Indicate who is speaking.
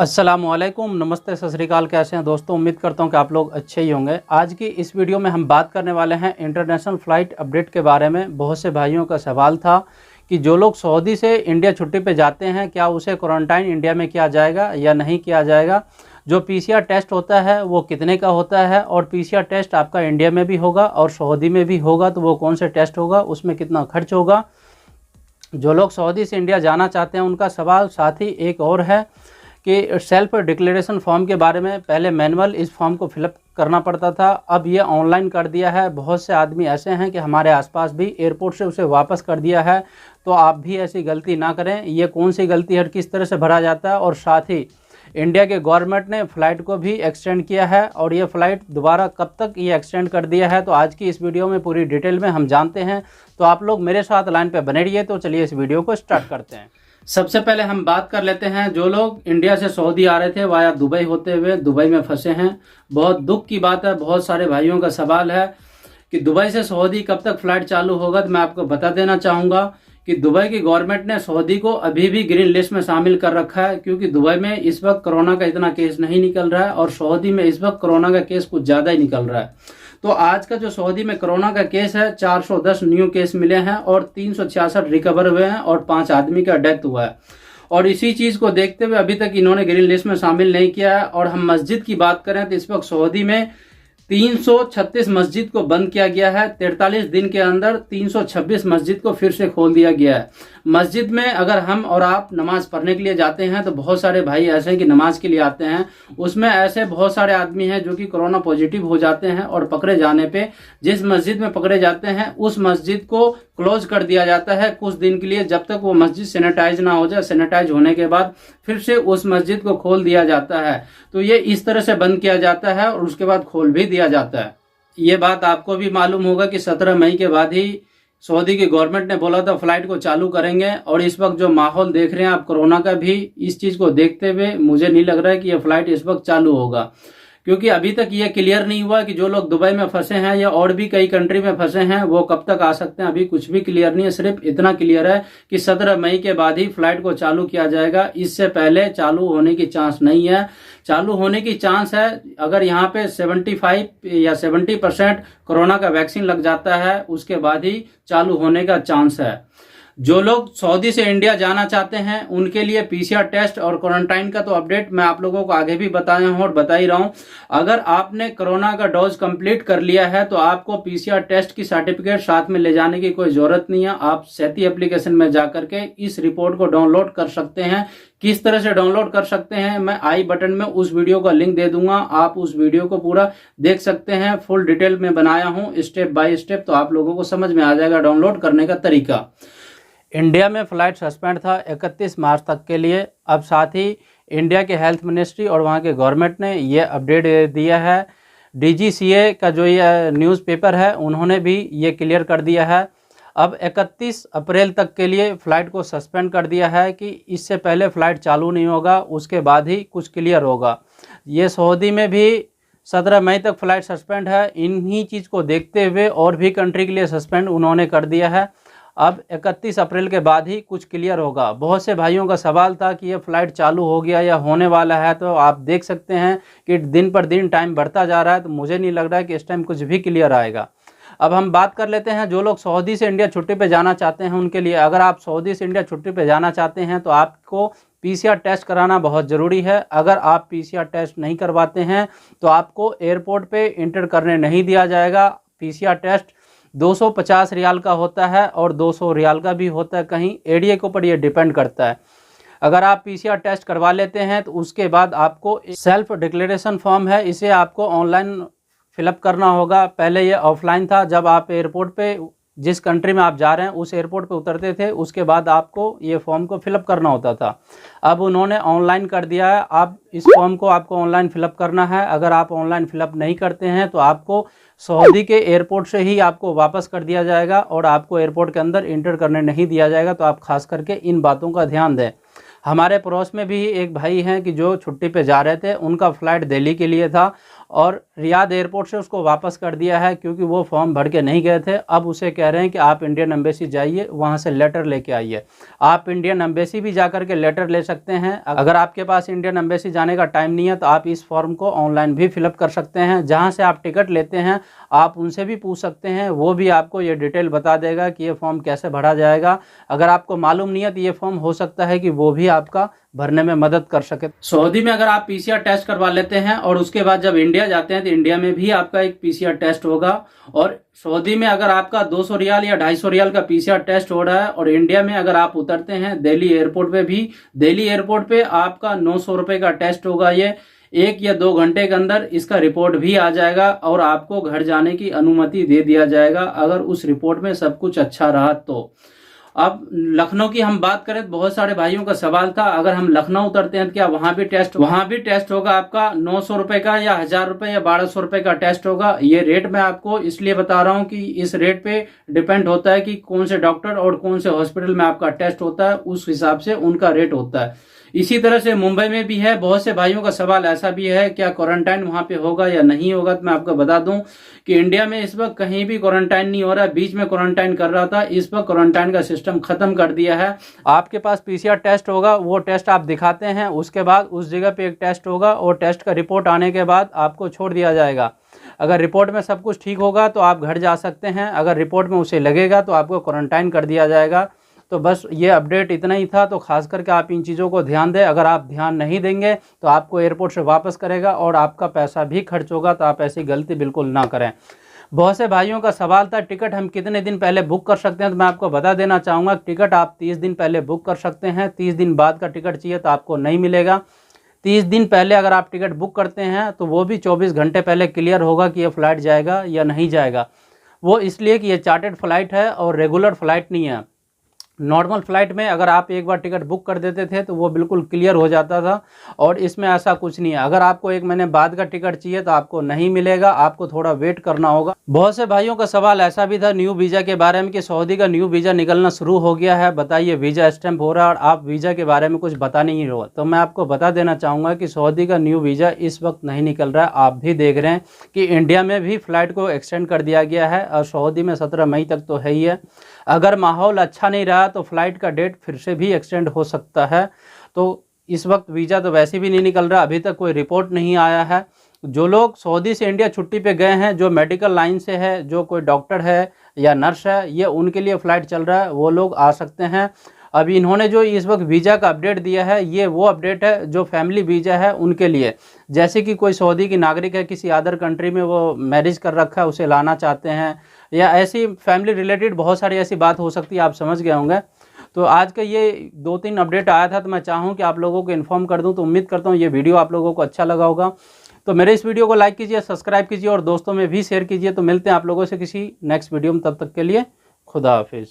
Speaker 1: अस्सलामुअलैकुम, नमस्ते, सत श्री अकाल। कैसे हैं दोस्तों? उम्मीद करता हूं कि आप लोग अच्छे ही होंगे। आज की इस वीडियो में हम बात करने वाले हैं इंटरनेशनल फ़्लाइट अपडेट के बारे में। बहुत से भाइयों का सवाल था कि जो लोग सऊदी से इंडिया छुट्टी पे जाते हैं, क्या उसे क्वारंटाइन इंडिया में किया जाएगा या नहीं किया जाएगा? जो पीसीआर टेस्ट होता है वो कितने का होता है, और पीसीआर टेस्ट आपका इंडिया में भी होगा और सऊदी में भी होगा, तो वो कौन से टेस्ट होगा, उसमें कितना खर्च होगा? जो लोग सऊदी से इंडिया जाना चाहते हैं उनका सवाल। साथ ही एक और है कि सेल्फ डिक्लेरेशन फॉर्म के बारे में। पहले मैनुअल इस फॉर्म को फिलअप करना पड़ता था, अब ये ऑनलाइन कर दिया है। बहुत से आदमी ऐसे हैं कि हमारे आसपास भी एयरपोर्ट से उसे वापस कर दिया है, तो आप भी ऐसी गलती ना करें। ये कौन सी गलती है, किस तरह से भरा जाता है, और साथ ही इंडिया के गवर्नमेंट ने फ़्लाइट को भी एक्सटेंड किया है, और ये फ़्लाइट दोबारा कब तक ये एक्सटेंड कर दिया है, तो आज की इस वीडियो में पूरी डिटेल में हम जानते हैं। तो आप लोग मेरे साथ लाइन पे बने रहिए। तो चलिए इस वीडियो को स्टार्ट करते हैं। सबसे पहले हम बात कर लेते हैं, जो लोग इंडिया से सऊदी आ रहे थे वाया दुबई होते हुए दुबई में फंसे हैं। बहुत दुख की बात है, बहुत सारे भाइयों का सवाल है कि दुबई से सऊदी कब तक फ़्लाइट चालू होगा। तो मैं आपको बता देना चाहूँगा कि दुबई की गवर्नमेंट ने सऊदी को अभी भी ग्रीन लिस्ट में शामिल कर रखा है, क्योंकि दुबई में इस वक्त कोरोना का इतना केस नहीं निकल रहा है और सऊदी में इस वक्त कोरोना का केस कुछ ज़्यादा ही निकल रहा है। तो आज का जो सऊदी में कोरोना का केस है, 410 न्यू केस मिले हैं और 366 रिकवर हुए हैं और 5 आदमी का डेथ हुआ है। और इसी चीज़ को देखते हुए अभी तक इन्होंने ग्रीन लिस्ट में शामिल नहीं किया है। और हम मस्जिद की बात करें तो इस वक्त सऊदी में 336 मस्जिद को बंद किया गया है। 43 दिन के अंदर 326 मस्जिद को फिर से खोल दिया गया है। मस्जिद में अगर हम और आप नमाज पढ़ने के लिए जाते हैं तो बहुत सारे भाई ऐसे हैं कि नमाज के लिए आते हैं, उसमें ऐसे बहुत सारे आदमी हैं जो कि कोरोना पॉजिटिव हो जाते हैं, और पकड़े जाने पे जिस मस्जिद में पकड़े जाते हैं उस मस्जिद को क्लोज कर दिया जाता है कुछ दिन के लिए, जब तक वो मस्जिद सैनिटाइज ना हो जाए। सैनिटाइज होने के बाद फिर से उस मस्जिद को खोल दिया जाता है। तो ये इस तरह से बंद किया जाता है और उसके बाद खोल भी दिया जाता है। ये बात आपको भी मालूम होगा कि 17 मई के बाद ही सऊदी की गवर्नमेंट ने बोला था फ्लाइट को चालू करेंगे, और इस वक्त जो माहौल देख रहे हैं आप कोरोना का भी, इस चीज़ को देखते हुए मुझे नहीं लग रहा है कि यह फ्लाइट इस वक्त चालू होगा, क्योंकि अभी तक ये क्लियर नहीं हुआ कि जो लोग दुबई में फंसे हैं या और भी कई कंट्री में फंसे हैं वो कब तक आ सकते हैं। अभी कुछ भी क्लियर नहीं है, सिर्फ इतना क्लियर है कि 17 मई के बाद ही फ्लाइट को चालू किया जाएगा। इससे पहले चालू होने की चांस नहीं है। चालू होने की चांस है अगर यहाँ पे 75 या 70% कोरोना का वैक्सीन लग जाता है, उसके बाद ही चालू होने का चांस है। जो लोग सऊदी से इंडिया जाना चाहते हैं उनके लिए पीसीआर टेस्ट और क्वारंटाइन का तो अपडेट मैं आप लोगों को आगे भी बताया हूं और बता ही रहा हूं। अगर आपने कोरोना का डोज कंप्लीट कर लिया है तो आपको पीसीआर टेस्ट की सर्टिफिकेट साथ में ले जाने की कोई जरूरत नहीं है। आप सेती एप्लीकेशन में जाकर के इस रिपोर्ट को डाउनलोड कर सकते हैं। किस तरह से डाउनलोड कर सकते हैं, मैं आई बटन में उस वीडियो का लिंक दे दूंगा, आप उस वीडियो को पूरा देख सकते हैं। फुल डिटेल में बनाया हूं स्टेप बाय स्टेप, तो आप लोगों को समझ में आ जाएगा डाउनलोड करने का तरीका। इंडिया में फ़्लाइट सस्पेंड था 31 मार्च तक के लिए। अब साथ ही इंडिया के हेल्थ मिनिस्ट्री और वहाँ के गवर्नमेंट ने ये अपडेट दिया है। डीजीसीए का जो ये न्यूज़पेपर है उन्होंने भी ये क्लियर कर दिया है। अब 31 अप्रैल तक के लिए फ़्लाइट को सस्पेंड कर दिया है कि इससे पहले फ़्लाइट चालू नहीं होगा, उसके बाद ही कुछ क्लियर होगा। ये सऊदी में भी 17 मई तक फ़्लाइट सस्पेंड है। इन्हीं चीज़ को देखते हुए और भी कंट्री के लिए सस्पेंड उन्होंने कर दिया है। अब 31 अप्रैल के बाद ही कुछ क्लियर होगा। बहुत से भाइयों का सवाल था कि ये फ़्लाइट चालू हो गया या होने वाला है, तो आप देख सकते हैं कि दिन पर दिन टाइम बढ़ता जा रहा है, तो मुझे नहीं लग रहा है कि इस टाइम कुछ भी क्लियर आएगा। अब हम बात कर लेते हैं जो लोग सऊदी से इंडिया छुट्टी पे जाना चाहते हैं उनके लिए। अगर आप सऊदी से इंडिया छुट्टी पे जाना चाहते हैं तो आपको पीसीआर टेस्ट कराना बहुत ज़रूरी है। अगर आप पीसीआर टेस्ट नहीं करवाते हैं तो आपको एयरपोर्ट पे इंटर करने नहीं दिया जाएगा। पीसीआर टेस्ट 250 रियाल का होता है और 200 रियाल का भी होता है, कहीं एरिया के ऊपर ये डिपेंड करता है। अगर आप पीसीआर टेस्ट करवा लेते हैं तो उसके बाद आपको सेल्फ डिक्लेरेशन फॉर्म है, इसे आपको ऑनलाइन फिलअप करना होगा। पहले ये ऑफलाइन था, जब आप एयरपोर्ट पे जिस कंट्री में आप जा रहे हैं उस एयरपोर्ट पे उतरते थे, उसके बाद आपको ये फॉर्म को फिलअप करना होता था। अब उन्होंने ऑनलाइन कर दिया है। आप इस फॉर्म को आपको ऑनलाइन फिलअप करना है। अगर आप ऑनलाइन फिलअप नहीं करते हैं तो आपको सऊदी के एयरपोर्ट से ही आपको वापस कर दिया जाएगा और आपको एयरपोर्ट के अंदर इंटर करने नहीं दिया जाएगा। तो आप खास करके इन बातों का ध्यान दें। हमारे पड़ोस में भी एक भाई हैं कि जो छुट्टी पे जा रहे थे, उनका फ़्लाइट दिल्ली के लिए था और रियाद एयरपोर्ट से उसको वापस कर दिया है क्योंकि वो फॉर्म भर के नहीं गए थे। अब उसे कह रहे हैं कि आप इंडियन एम्बेसी जाइए, वहाँ से लेटर लेके आइए। आप इंडियन एम्बेसी भी जा कर के लेटर ले सकते हैं। अगर आपके पास इंडियन एम्बेसी जाने का टाइम नहीं है तो आप इस फॉर्म को ऑनलाइन भी फिलअप कर सकते हैं। जहाँ से आप टिकट लेते हैं आप उनसे भी पूछ सकते हैं, वो भी आपको ये डिटेल बता देगा कि ये फॉर्म कैसे भरा जाएगा। अगर आपको मालूम नहीं है तो ये फॉर्म हो सकता है कि वो भी आपका भरने में मदद कर सके। सऊदी में अगर आप पीसीआर टेस्ट करवा लेते हैं और उसके बाद जब इंडिया जाते हैं तो इंडिया में भी आपका एक पीसीआर टेस्ट होगा। और सऊदी में अगर आपका 200 रियाल या 250 रियाल का पीसीआर टेस्ट हो रहा है और इंडिया में अगर आप उतरते हैं दिल्ली एयरपोर्ट पे भी, दिल्ली एयरपोर्ट पे आपका 900 रुपए का टेस्ट होगा। ये 1 या 2 घंटे के अंदर इसका रिपोर्ट भी आ जाएगा और आपको घर जाने की अनुमति दे दिया जाएगा अगर उस रिपोर्ट में सब कुछ अच्छा रहा तो। अब लखनऊ की हम बात करें तो बहुत सारे भाइयों का सवाल था, अगर हम लखनऊ उतरते हैं तो क्या वहां भी टेस्ट होगा आपका 900 रुपए का या 1000 रुपए या 1200 रुपए का टेस्ट होगा। ये रेट मैं आपको इसलिए बता रहा हूं कि इस रेट पे डिपेंड होता है कि कौन से डॉक्टर और कौन से हॉस्पिटल में आपका टेस्ट होता है, उस हिसाब से उनका रेट होता है। इसी तरह से मुंबई में भी है। बहुत से भाइयों का सवाल ऐसा भी है क्या क्वारंटाइन वहां पे होगा या नहीं होगा। तो मैं आपको बता दूं कि इंडिया में इस वक्त कहीं भी क्वारंटाइन नहीं हो रहा है। बीच में क्वारंटाइन कर रहा था, इस वक्त क्वारंटाइन का सिस्टम खत्म कर दिया है। आपके पास पीसीआर टेस्ट होगा, वो टेस्ट आप दिखाते हैं, उसके बाद उस जगह पे एक टेस्ट होगा और टेस्ट का रिपोर्ट आने के बाद आपको छोड़ दिया जाएगा। अगर रिपोर्ट में सब कुछ ठीक होगा तो आप घर जा सकते हैं, अगर रिपोर्ट में उसे लगेगा तो आपको क्वारंटाइन कर दिया जाएगा। तो बस ये अपडेट इतना ही था। तो खास करके आप इन चीज़ों को ध्यान दें। अगर आप ध्यान नहीं देंगे तो आपको एयरपोर्ट से वापस करेगा और आपका पैसा भी खर्च होगा। तो आप ऐसी गलती बिल्कुल ना करें। बहुत से भाइयों का सवाल था टिकट हम कितने दिन पहले बुक कर सकते हैं। तो मैं आपको बता देना चाहूँगा टिकट आप 30 दिन पहले बुक कर सकते हैं। 30 दिन बाद का टिकट चाहिए तो आपको नहीं मिलेगा। 30 दिन पहले अगर आप टिकट बुक करते हैं तो वो भी 24 घंटे पहले क्लियर होगा कि ये फ़्लाइट जाएगा या नहीं जाएगा। वो इसलिए कि ये चार्टर्ड फ़्लाइट है और रेगुलर फ़्लाइट नहीं है। नॉर्मल फ़्लाइट में अगर आप एक बार टिकट बुक कर देते थे तो वो बिल्कुल क्लियर हो जाता था और इसमें ऐसा कुछ नहीं है। अगर आपको 1 महीने बाद का टिकट चाहिए तो आपको नहीं मिलेगा, आपको थोड़ा वेट करना होगा। बहुत से भाइयों का सवाल ऐसा भी था न्यू वीज़ा के बारे में कि सऊदी का न्यू वीज़ा निकलना शुरू हो गया है, बताइए वीज़ा स्टैंप हो रहा है और आप वीज़ा के बारे में कुछ बता नहीं रहे हो। तो मैं आपको बता देना चाहूँगा कि सऊदी का न्यू वीज़ा इस वक्त नहीं निकल रहा है। आप भी देख रहे हैं कि इंडिया में भी फ़्लाइट को एक्सटेंड कर दिया गया है और सऊदी में 17 मई तक तो है ही है। अगर माहौल अच्छा नहीं रहा तो फ़्लाइट का डेट फिर से भी एक्सटेंड हो सकता है। तो इस वक्त वीज़ा तो वैसे भी नहीं निकल रहा, अभी तक कोई रिपोर्ट नहीं आया है। जो लोग सऊदी से इंडिया छुट्टी पे गए हैं, जो मेडिकल लाइन से है, जो कोई डॉक्टर है या नर्स है, ये उनके लिए फ़्लाइट चल रहा है, वो लोग आ सकते हैं। अभी इन्होंने जो इस वक्त वीज़ा का अपडेट दिया है ये वो अपडेट है जो फैमिली वीज़ा है उनके लिए। जैसे कि कोई सऊदी की नागरिक है, किसी अदर कंट्री में वो मैरिज कर रखा है, उसे लाना चाहते हैं या ऐसी फैमिली रिलेटेड बहुत सारी ऐसी बात हो सकती है, आप समझ गए होंगे। तो आज का ये 2-3 अपडेट आया था तो मैं चाहूँ कि आप लोगों को इन्फॉर्म कर दूँ। तो उम्मीद करता हूँ ये वीडियो आप लोगों को अच्छा लगा होगा। तो मेरे इस वीडियो को लाइक कीजिए, सब्सक्राइब कीजिए और दोस्तों में भी शेयर कीजिए। तो मिलते हैं आप लोगों से किसी नेक्स्ट वीडियो में, तब तक के लिए खुदा हाफिज़।